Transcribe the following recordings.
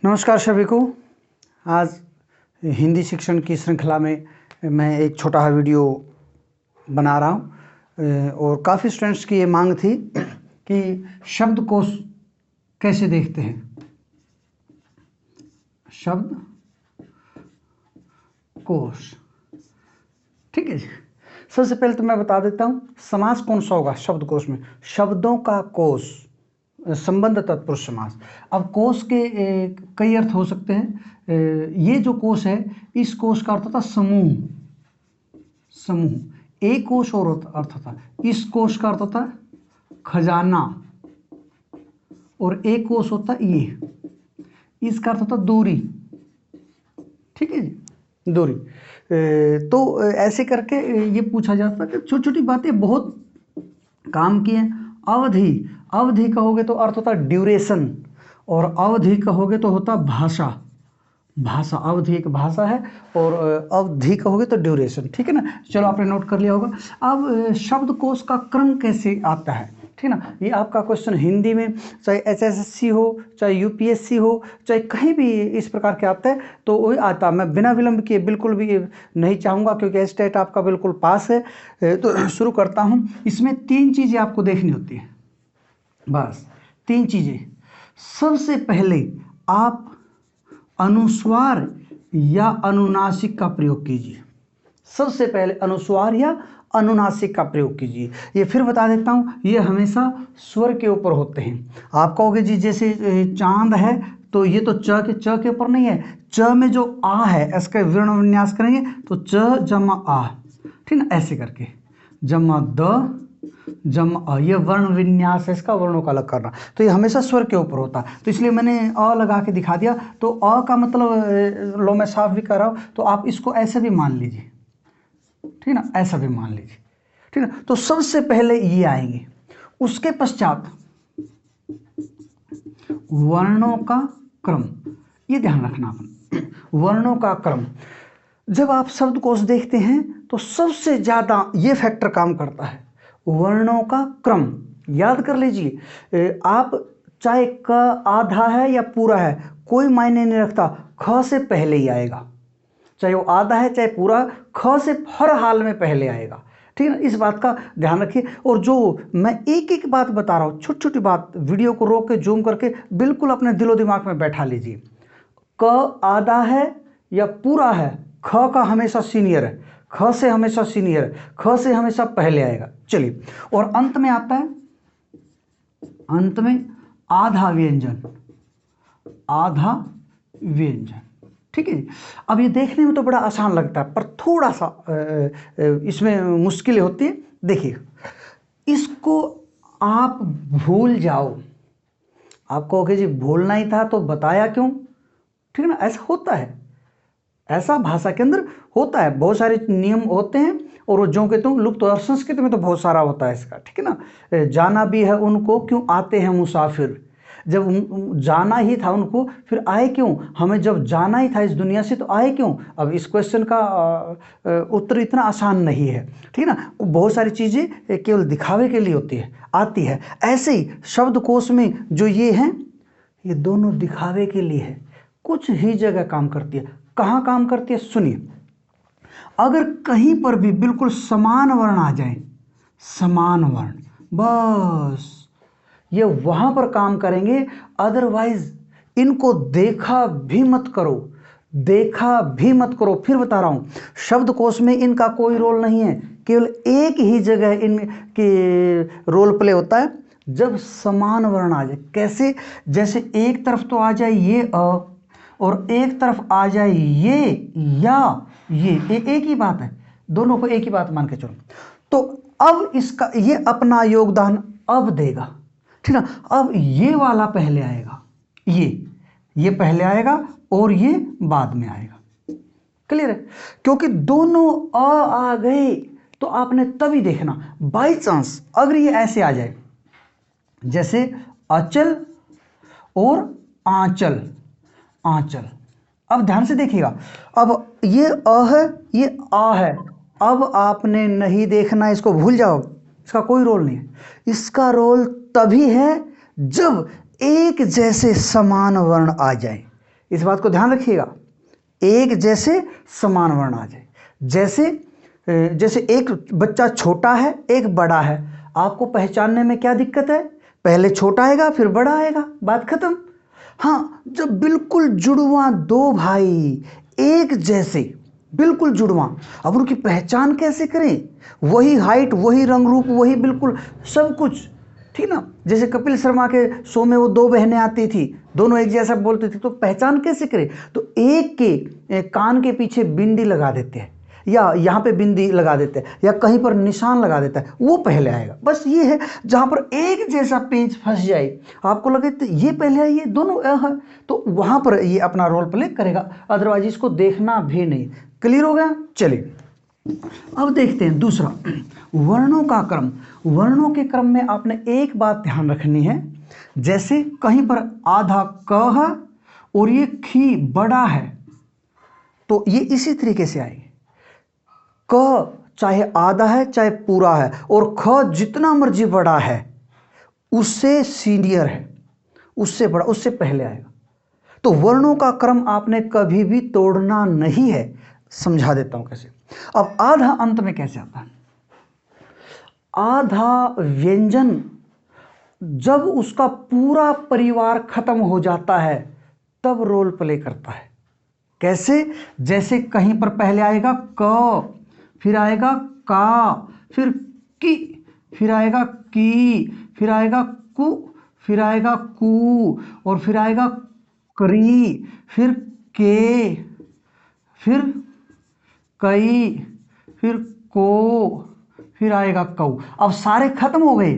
नमस्कार सभी को। आज हिंदी शिक्षण की श्रृंखला में मैं एक छोटा सा वीडियो बना रहा हूँ और काफ़ी स्टूडेंट्स की ये मांग थी कि शब्दकोश कैसे देखते हैं। शब्दकोश, ठीक है जी। सबसे पहले तो मैं बता देता हूँ समास कौन सा होगा शब्दकोश में। शब्दों का कोश, संबंध तत्पुरुष समास। अब कोश के कई अर्थ हो सकते हैं। ये जो कोश है, इस कोश का अर्थ होता समूह। समूह एक कोश और अर्थ होता। इस कोश का अर्थ होता खजाना और एक कोश होता ये, इसका अर्थ होता दूरी, ठीक है जी, दूरी। तो ऐसे करके ये पूछा जाता है कि छोटी छोटी बातें बहुत काम की हैं। अवधि, अवधि कहोगे तो अर्थ होता ड्यूरेशन, और अवधि कहोगे तो होता भाषा। भाषा, अवधि एक भाषा है और अवधि कहोगे तो ड्यूरेशन, ठीक है ना। चलो आपने नोट कर लिया होगा। अब शब्दकोश का क्रम कैसे आता है, ठीक है ना। ये आपका क्वेश्चन हिंदी में चाहे एसएससी हो, चाहे यूपीएससी हो, चाहे कहीं भी इस प्रकार के आता है तो वही आता। मैं बिना विलंब किए बिल्कुल भी नहीं चाहूँगा क्योंकि स्टेट आपका बिल्कुल पास है। तो शुरू करता हूँ। इसमें तीन चीज़ें आपको देखनी होती है, बस तीन चीज़ें। सबसे पहले आप अनुस्वार या अनुनासिक का प्रयोग कीजिए। सबसे पहले अनुस्वार या अनुनासिक का प्रयोग कीजिए। ये फिर बता देता हूँ, ये हमेशा स्वर के ऊपर होते हैं। आप कहोगे जी जैसे चांद है तो ये तो च के ऊपर नहीं है। च में जो आ है इसका वर्ण विन्यास करेंगे तो च जमा आ, ठीक ना, ऐसे करके जमा द जमा, ये वर्ण विन्यास है इसका, वर्णों का अलग करना। तो ये हमेशा स्वर के ऊपर होता है, तो इसलिए मैंने अ लगा के दिखा दिया। तो अ का मतलब लो मैं साफ भी कर रहा हूँ तो आप इसको ऐसे भी मान लीजिए, ठीक है ना, ऐसा भी मान लीजिए, ठीक है। तो सबसे पहले ये आएंगे, उसके पश्चात वर्णों का क्रम, ये ध्यान रखना अपन, वर्णों का क्रम। जब आप शब्दकोश देखते हैं तो सबसे ज्यादा ये फैक्टर काम करता है, वर्णों का क्रम। याद कर लीजिए, आप चाहे क आधा है या पूरा है कोई मायने नहीं रखता, ख से पहले ही आएगा। चाहे वो आधा है चाहे पूरा, ख से हर हाल में पहले आएगा, ठीक है ना। इस बात का ध्यान रखिए। और जो मैं एक एक बात बता रहा हूँ, छोटी छोटी बात, वीडियो को रोक के जूम करके बिल्कुल अपने दिलो दिमाग में बैठा लीजिए। क आधा है या पूरा है, ख का हमेशा सीनियर है, ख से हमेशा सीनियर है, ख से हमेशा पहले आएगा। चलिए, और अंत में आता है, अंत में आधा व्यंजन, आधा व्यंजन, ठीक है। अब ये देखने में तो बड़ा आसान लगता है पर थोड़ा सा इसमें मुश्किलें होती है। देखिए, इसको आप भूल जाओ, आप कहोगे जी भूलना ही था तो बताया क्यों, ठीक है ना। ऐसा होता है, ऐसा भाषा के अंदर होता है, बहुत सारे नियम होते हैं और वो जो कहते हैं लुप्त, और संस्कृत में तो बहुत सारा होता है इसका, ठीक है ना। जाना भी है उनको क्यों आते हैं मुसाफिर, जब जाना ही था उनको फिर आए क्यों, हमें जब जाना ही था इस दुनिया से तो आए क्यों। अब इस क्वेश्चन का उत्तर इतना आसान नहीं है, ठीक है ना। बहुत सारी चीज़ें केवल दिखावे के लिए होती है, आती है। ऐसे ही शब्दकोश में जो ये हैं, ये दोनों दिखावे के लिए है, कुछ ही जगह काम करती है। कहाँ काम करती है सुनिए, अगर कहीं पर भी बिल्कुल समान वर्ण आ जाए, समान वर्ण, बस ये वहां पर काम करेंगे, अदरवाइज इनको देखा भी मत करो, देखा भी मत करो। फिर बता रहा हूं, शब्दकोश में इनका कोई रोल नहीं है, केवल एक ही जगह इनके रोल प्ले होता है, जब समान वर्ण आ जाए। कैसे, जैसे एक तरफ तो आ जाए ये अ और एक तरफ आ जाए ये या ये, एक ही बात है, दोनों को एक ही बात मान के चलो। तो अब इसका ये अपना योगदान अब देगा, ठीक है। अब ये वाला पहले आएगा, ये पहले आएगा और ये बाद में आएगा, क्लियर है। क्योंकि दोनों आ गए तो आपने तभी देखना। बाई चांस अगर ये ऐसे आ जाए, जैसे अचल और आंचल, आंचल, अब ध्यान से देखिएगा। अब ये अ है, ये आ है, अब आपने नहीं देखना, इसको भूल जाओ, इसका कोई रोल नहीं है। इसका रोल तभी है जब एक जैसे समान वर्ण आ जाए, इस बात को ध्यान रखिएगा, एक जैसे समान वर्ण आ जाए। जैसे एक बच्चा छोटा है, एक बड़ा है, आपको पहचानने में क्या दिक्कत है? पहले छोटा आएगा फिर बड़ा आएगा, बात खत्म। हाँ, जब बिल्कुल जुड़वा दो भाई एक जैसे, बिल्कुल जुड़वा, अब उनकी पहचान कैसे करें? वही हाइट, वही रंग रूप, वही बिल्कुल सब कुछ, ठीक ना। जैसे कपिल शर्मा के शो में वो दो बहनें आती थी, दोनों एक जैसा बोलती थी, तो पहचान कैसे करें? तो एक के कान के पीछे बिंदी लगा देते हैं, या यहाँ पे बिंदी लगा देते हैं, या कहीं पर निशान लगा देता है, वो पहले आएगा। बस ये है, जहाँ पर एक जैसा पेंच फंस जाए, आपको लगे तो ये पहले आइए, दोनों है, तो वहाँ पर ये अपना रोल प्ले करेगा, अदरवाइज इसको देखना भी नहीं। क्लियर हो गया? चलिए अब देखते हैं दूसरा, वर्णों का क्रम। वर्णों के क्रम में आपने एक बात ध्यान रखनी है, जैसे कहीं पर आधा क है और ये खी बड़ा है, तो ये इसी तरीके से आएगी। क चाहे आधा है चाहे पूरा है, और ख जितना मर्जी बड़ा है, उससे सीनियर है, उससे बड़ा, उससे पहले आएगा। तो वर्णों का क्रम आपने कभी भी तोड़ना नहीं है। समझा देता हूं कैसे। अब आधा अंत में कैसे आता है? आधा व्यंजन जब उसका पूरा परिवार खत्म हो जाता है तब रोल प्ले करता है। कैसे? जैसे कहीं पर पहले आएगा क, फिर आएगा का, फिर की, फिर आएगा की, फिर आएगा कु, फिर आएगा कु, और फिर आएगा करी, फिर के, फिर कई, फिर को, फिर आएगा कौ। अब सारे खत्म हो गए,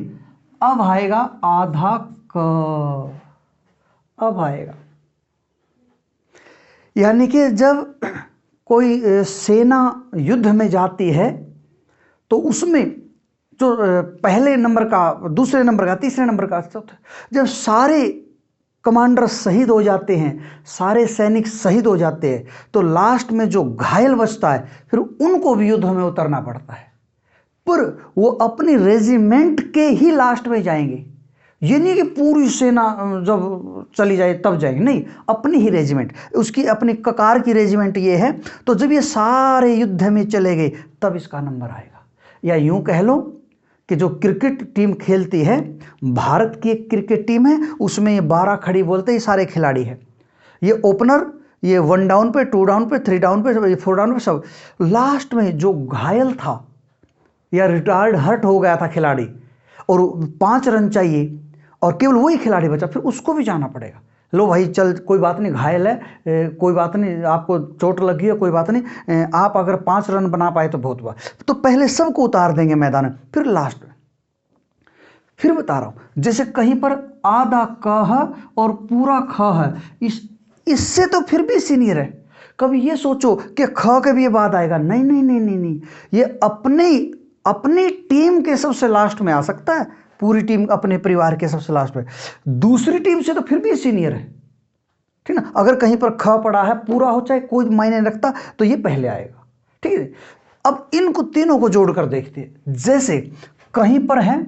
अब आएगा आधा क, अब आएगा। यानी कि जब कोई सेना युद्ध में जाती है तो उसमें जो पहले नंबर का, दूसरे नंबर का, तीसरे नंबर का, जब सारे कमांडर शहीद हो जाते हैं, सारे सैनिक शहीद हो जाते हैं, तो लास्ट में जो घायल बचता है फिर उनको भी युद्ध में उतरना पड़ता है, पर वो अपनी रेजिमेंट के ही लास्ट में जाएंगे। ये नहीं कि पूरी सेना जब चली जाए तब जाएंगे, नहीं, अपनी ही रेजिमेंट, उसकी अपनी ककार की रेजिमेंट ये है। तो जब ये सारे युद्ध में चले गए तब इसका नंबर आएगा। या यूं कह लो कि जो क्रिकेट टीम खेलती है, भारत की एक क्रिकेट टीम है, उसमें ये 12 खड़ी बोलते ही सारे खिलाड़ी हैं। ये ओपनर, ये 1 डाउन पे, 2 डाउन पे, 3 डाउन पे, 4 डाउन पे, सब। लास्ट में जो घायल था या रिटायर्ड हर्ट हो गया था खिलाड़ी, और 5 रन चाहिए और केवल वही खिलाड़ी बचा, फिर उसको भी जाना पड़ेगा। लो भाई चल, कोई बात नहीं, घायल है, कोई बात नहीं, आपको चोट लगी है, कोई बात नहीं, आप अगर 5 रन बना पाए तो बहुत हुआ। तो पहले सबको उतार देंगे मैदान में, फिर लास्ट में। फिर बता रहा हूं, जैसे कहीं पर आधा क है और पूरा ख है, इससे तो फिर भी सीनियर है। कभी ये सोचो कि ख के भी ये बात आएगा, नहीं नहीं नहीं नहीं नहीं, ये अपनी टीम के सबसे लास्ट में आ सकता है, पूरी टीम अपने परिवार के सबसे लास्ट में, दूसरी टीम से तो फिर भी सीनियर है, ठीक ना। अगर कहीं पर ख पड़ा है, पूरा हो चाहे कोई मायने नहीं रखता, तो ये पहले आएगा, ठीक है। अब इनको तीनों को जोड़कर देखते हैं। जैसे कहीं पर है,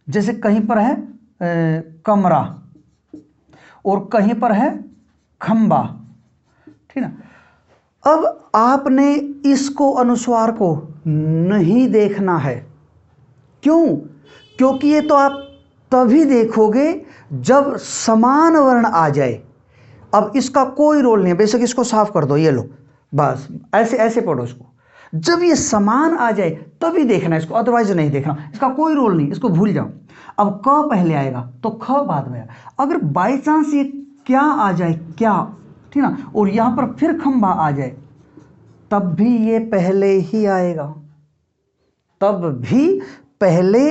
जैसे कहीं पर है कमरा, और कहीं पर है खंबा, ठीक ना। अब आपने इसको अनुस्वार को नहीं देखना है। क्यों? क्योंकि ये तो आप तभी देखोगे जब समान वर्ण आ जाए। अब इसका कोई रोल नहीं है, बेशक इसको साफ कर दो, ये लो, बस ऐसे ऐसे पढ़ो इसको। जब ये समान आ जाए तभी देखना इसको, अदरवाइज नहीं देखना, इसका कोई रोल नहीं, इसको भूल जाओ। अब क पहले आएगा तो ख बाद में आएगा। अगर बाई चांस ये क्या आ जाए, क्या, ठीक ना, और यहां पर फिर खंबा आ जाए, तब भी ये पहले ही आएगा, तब भी पहले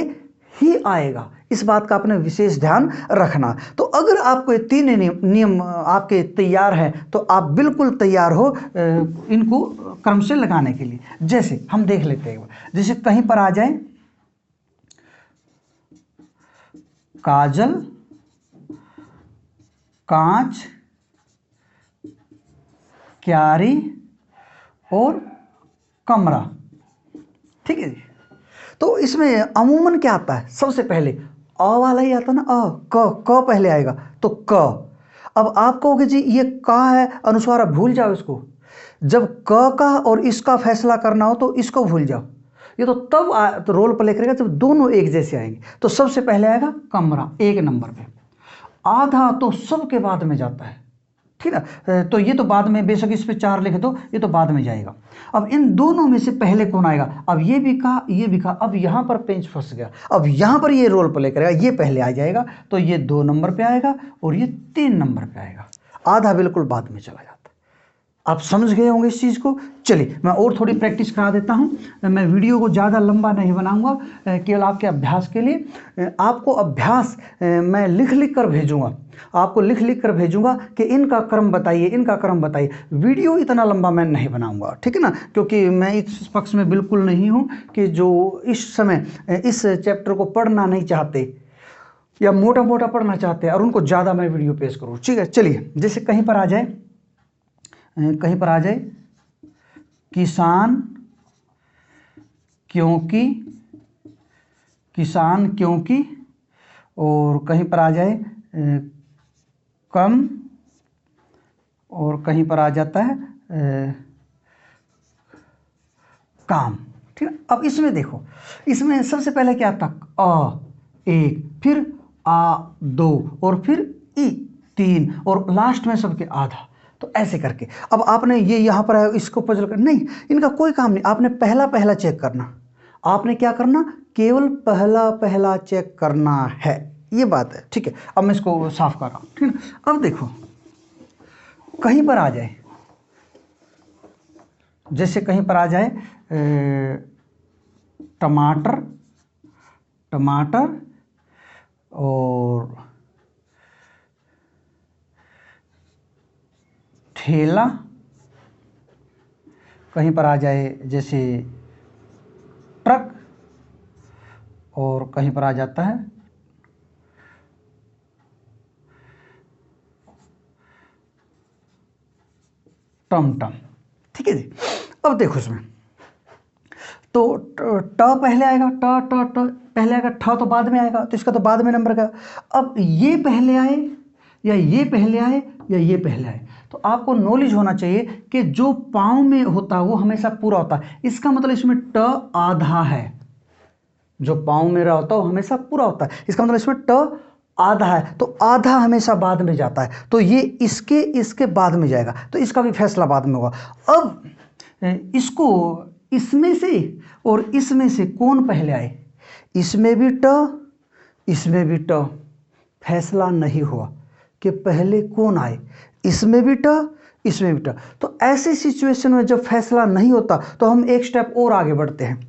ही आएगा। इस बात का आपने विशेष ध्यान रखना। तो अगर आपको ये 3 नियम आपके तैयार हैं तो आप बिल्कुल तैयार हो इनको क्रम से लगाने के लिए। जैसे हम देख लेते हैं, जैसे कहीं पर आ जाए काजल, कांच, क्यारी और कमरा, ठीक है जी। तो इसमें अमूमन क्या आता है? सबसे पहले अ वाला ही आता है ना, क पहले आएगा तो क। अब आप कहोगे जी ये का है अनुस्वार, अब भूल जाओ इसको। जब क का और इसका फैसला करना हो तो इसको भूल जाओ। ये तो तब तो रोल प्ले करेगा जब दोनों एक जैसे आएंगे। तो सबसे पहले आएगा कमरा 1 नंबर पे। आधा तो सबके बाद में जाता है, ठीक है। तो ये तो बाद में, बेशक इस पे 4 लिख दो, ये तो बाद में जाएगा। अब इन दोनों में से पहले कौन आएगा? अब ये भी कहा, ये भी कहा। अब यहाँ पर पेंच फंस गया। अब यहाँ पर ये रोल प्ले करेगा, ये पहले आ जाएगा तो ये 2 नंबर पे आएगा और ये 3 नंबर पे आएगा। आधा बिल्कुल बाद में चला जाता है। आप समझ गए होंगे इस चीज़ को। चलिए मैं और थोड़ी प्रैक्टिस करा देता हूँ। मैं वीडियो को ज़्यादा लंबा नहीं बनाऊंगा, केवल आपके अभ्यास के लिए। आपको अभ्यास मैं लिख लिख कर भेजूंगा, आपको लिख लिख कर भेजूंगा कि इनका क्रम बताइए, इनका क्रम बताइए। वीडियो इतना लंबा मैं नहीं बनाऊंगा, ठीक है ना, क्योंकि मैं इस पक्ष में बिल्कुल नहीं हूँ कि जो इस समय इस चैप्टर को पढ़ना नहीं चाहते या मोटा मोटा पढ़ना चाहते हैं और उनको ज़्यादा मैं वीडियो पेश करूँ। ठीक है, चलिए जैसे कहीं पर आ जाए, किसान क्योंकि, और कहीं पर आ जाए कम, और कहीं पर आ जाता है काम। ठीक है। अब इसमें देखो, इसमें सबसे पहले क्या था? अ 1, फिर आ 2, और फिर ई 3, और लास्ट में सबके आधा। तो ऐसे करके अब आपने ये यहाँ पर है, इसको पजल कर नहीं, इनका कोई काम नहीं। आपने पहला पहला चेक करना। आपने क्या करना? केवल पहला पहला चेक करना है, ये बात है। ठीक है, अब मैं इसको साफ कर रहा हूँ। ठीक है, अब देखो कहीं पर आ जाए, जैसे कहीं पर आ जाए टमाटर और ठेला। कहीं पर आ जाए जैसे ट्रक, और कहीं पर आ जाता है टमटम। ठीक है जी। अब देखो इसमें तो ट पहले आएगा, ट पहले आएगा, ठ तो बाद में आएगा, तो इसका तो बाद में नंबर का। अब ये पहले आए या ये पहले आए या ये पहले आए, तो आपको नॉलेज होना चाहिए कि जो पाँव में होता है वो हमेशा पूरा होता है। इसका मतलब इसमें ट आधा है, जो पाँव में रहा होता है वो हमेशा पूरा होता है। इसका मतलब इसमें ट आधा है, तो आधा हमेशा बाद में जाता है, तो ये इसके बाद में जाएगा, तो इसका भी फैसला बाद में होगा। अब इसको इसमें से और इसमें से कौन पहले आए? इसमें भी ट, इसमें भी ट, फैसला नहीं हुआ कि पहले कौन आए। इसमें भी ट, इसमें भी ट। तो ऐसी सिचुएशन में जब फैसला नहीं होता तो हम एक स्टेप और आगे बढ़ते हैं।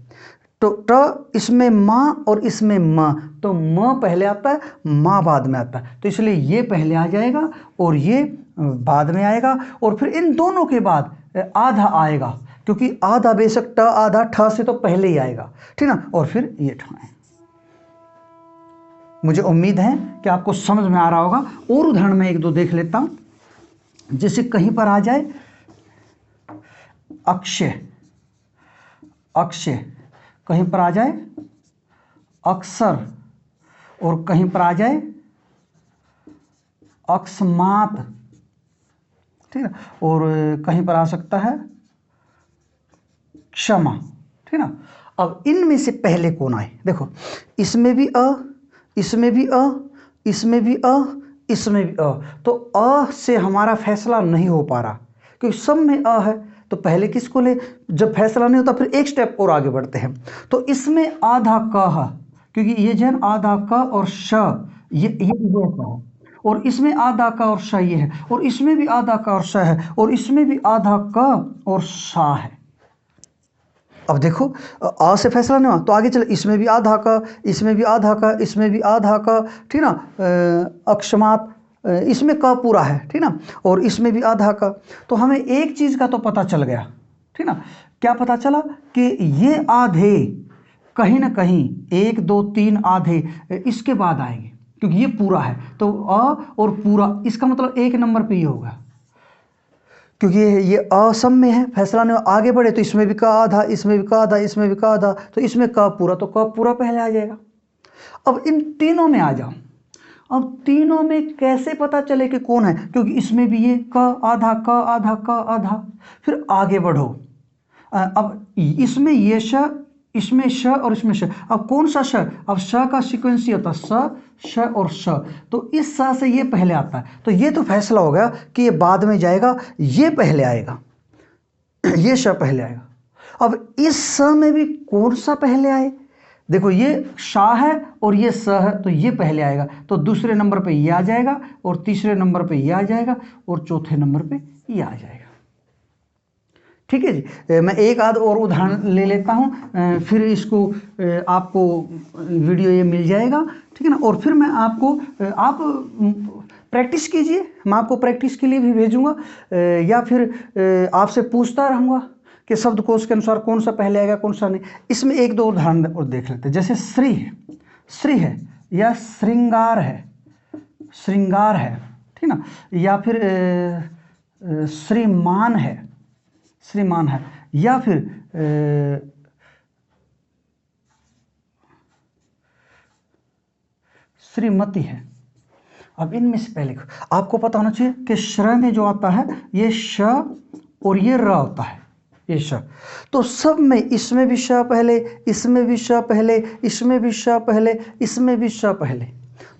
तो ट इसमें माँ और इसमें म, तो म पहले आता है, माँ बाद में आता है, तो इसलिए ये पहले आ जाएगा और ये बाद में आएगा, और फिर इन दोनों के बाद आधा आएगा, क्योंकि आधा बेशक ट आधा ठ से तो पहले ही आएगा। ठीक ना, और फिर ये ठ है। मुझे उम्मीद है कि आपको समझ में आ रहा होगा। और उदाहरण में 1-2 देख लेता हूं। जैसे कहीं पर आ जाए अक्षय, कहीं पर आ जाए अक्सर, और कहीं पर आ जाए अकस्मात। ठीक है, और कहीं पर आ सकता है क्षमा। ठीक ना। अब इनमें से पहले कौन आए? देखो इसमें भी अ, इसमें भी अ, इसमें भी अ, इसमें भी अ, तो अ से हमारा फैसला नहीं हो पा रहा, क्योंकि सब में अ है, तो पहले किसको ले? जब फैसला नहीं होता फिर एक स्टेप और आगे बढ़ते हैं। तो इसमें आधा क है, क्योंकि ये जन आधा क और श, ये है, और इसमें आधा क और श ये है, और इसमें भी आधा क और श है, और इसमें भी आधा क और श है। अब देखो आ से फैसला नहीं हुआ तो आगे चले, इसमें भी आधा का, इसमें भी आधा का, इसमें भी आधा का। ठीक ना, अक्षमात, इसमें क पूरा है। ठीक ना, और इसमें भी आधा का। तो हमें एक चीज़ का तो पता चल गया। ठीक ना, क्या पता चला? कि ये आधे कहीं ना कहीं 1 2 3 आधे इसके बाद आएंगे, क्योंकि ये पूरा है, तो अ और पूरा, इसका मतलब 1 नंबर पे ये होगा, क्योंकि ये असम में है, फैसला नहीं आगे बढ़े, तो इसमें भी का आधा, इसमें भी का आधा, इसमें भी का आधा, तो इसमें का पूरा, तो का पूरा पहले आ जाएगा। अब इन तीनों में आ जाओ, अब तीनों में कैसे पता चले कि कौन है, क्योंकि इसमें भी ये क आधा क आधा क आधा। फिर आगे बढ़ो, अब इसमें ये श, इसमें श और इसमें श, अब कौन सा श, अब श का सीक्वेंस ये होता है स श और श, तो इस स से ये पहले आता है, तो ये तो फैसला हो गया कि ये बाद में जाएगा, ये पहले आएगा, ये श पहले आएगा। अब इस स में भी कौन सा पहले आए, देखो ये शा है और ये स है, तो ये पहले आएगा, तो दूसरे नंबर पे ये आ जाएगा और तीसरे नंबर पे ये आ जाएगा और चौथे नंबर पे ये आ जाएगा। ठीक है जी, मैं एक आध और उदाहरण ले लेता हूँ, फिर इसको आपको वीडियो ये मिल जाएगा, ठीक है ना। और फिर मैं आपको आप प्रैक्टिस कीजिए, मैं आपको प्रैक्टिस के लिए भी भेजूँगा, या फिर आपसे पूछता रहूँगा कि शब्दकोश के अनुसार कौन सा पहले आएगा कौन सा नहीं। इसमें एक दो उदाहरण और देख लेते हैं, जैसे श्री है, श्री है या श्रृंगार है, श्रृंगार है, ठीक ना, या फिर श्रीमान है, श्रीमान है, या फिर श्रीमती है। अब इनमें से पहले आपको पता होना चाहिए कि श्र में जो आता है ये श और ये र होता है, ये श, तो सब में इसमें भी श पहले, इसमें भी श पहले, इसमें भी श पहले, इसमें भी श पहले,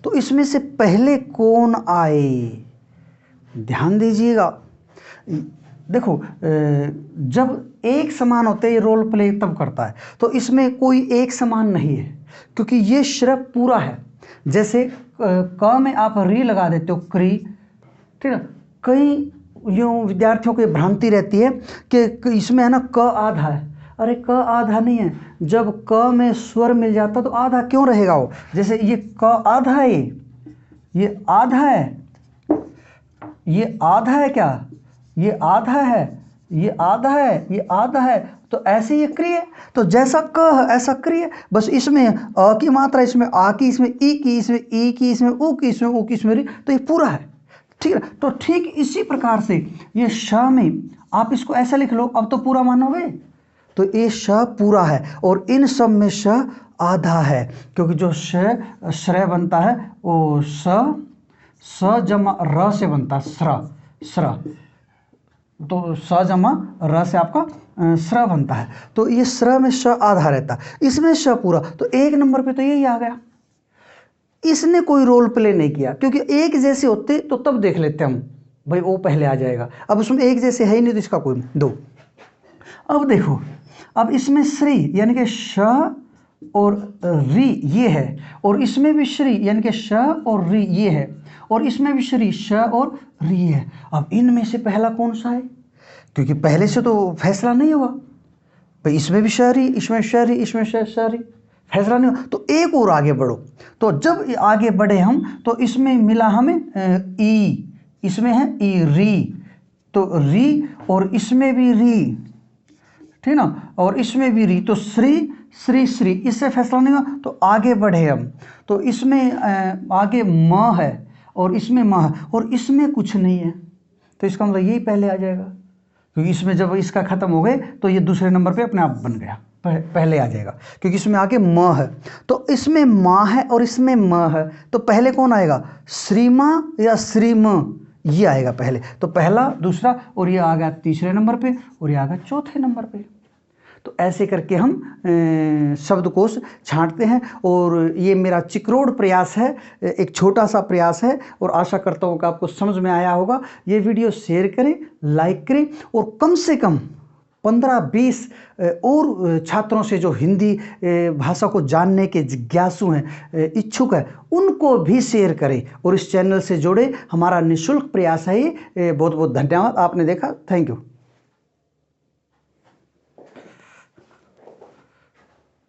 तो इसमें से पहले कौन आए, ध्यान दीजिएगा। देखो जब एक समान होते हैं ये रोल प्ले तब करता है, तो इसमें कोई एक समान नहीं है क्योंकि ये श्र पूरा है। जैसे क में आप री लगा देते हो, क्री, ठीक है। कई यूँ विद्यार्थियों को ये भ्रांति रहती है कि इसमें है ना क आधा है, अरे क आधा नहीं है, जब क में स्वर मिल जाता तो आधा क्यों रहेगा वो, जैसे ये क आधा है, ये आधा है, ये आधा है क्या, ये आधा है, ये आधा है, ये आधा है, तो ऐसे ये क्रिय, तो जैसा क है ऐसा क्रिय, बस इसमें अ की मात्रा, इसमें आ की, इसमें ई की, इसमें ई की, इसमें ऊ की, इसमें ऊ की, इसमें री, तो ये पूरा है, ठीक है। तो ठीक इसी प्रकार से ये श में आप इसको ऐसा लिख लो, अब तो पूरा मानोगे, तो ये श पूरा है और इन सब में श आधा है, क्योंकि जो श्रय बनता है वो स जमा र से बनता है, स्र, तो स जमा र से आपका स्र बनता है, तो ये स्र में श आधा रहता है, इसमें श पूरा, तो एक नंबर पे तो यही आ गया। इसने कोई रोल प्ले नहीं किया, क्योंकि एक जैसे होते तो तब देख लेते हम भाई वो पहले आ जाएगा, अब उसमें एक जैसे है ही नहीं तो इसका कोई दो। अब देखो, अब इसमें श्री यानी कि श और री ये है, और इसमें भी श्री यानी कि श और री ये है, और इसमें भी श्री श और री है। अब इनमें से पहला कौन सा है, क्योंकि पहले से तो फैसला नहीं हुआ भाई, इसमें भी शहरी, इसमें शहरी, इसमें शहरी, फैसला नहीं हुआ, तो एक और आगे बढ़ो, तो जब आगे बढ़े हम तो इसमें मिला हमें ई, इसमें है ई री, तो री, और इसमें भी री, ठीक ना, और इसमें भी री, तो श्री श्री श्री, इससे फैसला नहीं हुआ तो आगे बढ़े हम, तो इसमें आगे म है और इसमें म है और इसमें कुछ नहीं है, तो इसका मतलब यही पहले आ जाएगा, क्योंकि इसमें जब इसका खत्म हो गए तो ये दूसरे नंबर पे अपने आप बन गया, पहले आ जाएगा, क्योंकि इसमें आगे म है, तो इसमें माँ है और इसमें म है, तो पहले कौन आएगा, श्रीमा या श्रीम, ये आएगा पहले, तो पहला दूसरा और ये आ गया तीसरे नंबर पे और ये आ गया चौथे नंबर पे। तो ऐसे करके हम शब्दकोश छांटते हैं, और ये मेरा चिकरोड प्रयास है, एक छोटा सा प्रयास है, और आशा करता हूँ कि आपको समझ में आया होगा। ये वीडियो शेयर करें, लाइक करें, और कम से कम 15-20 और छात्रों से जो हिंदी भाषा को जानने के जिज्ञासु हैं, इच्छुक हैं, उनको भी शेयर करें और इस चैनल से जुड़े। हमारा निःशुल्क प्रयास है ये। बहुत बहुत धन्यवाद, आपने देखा, थैंक यू।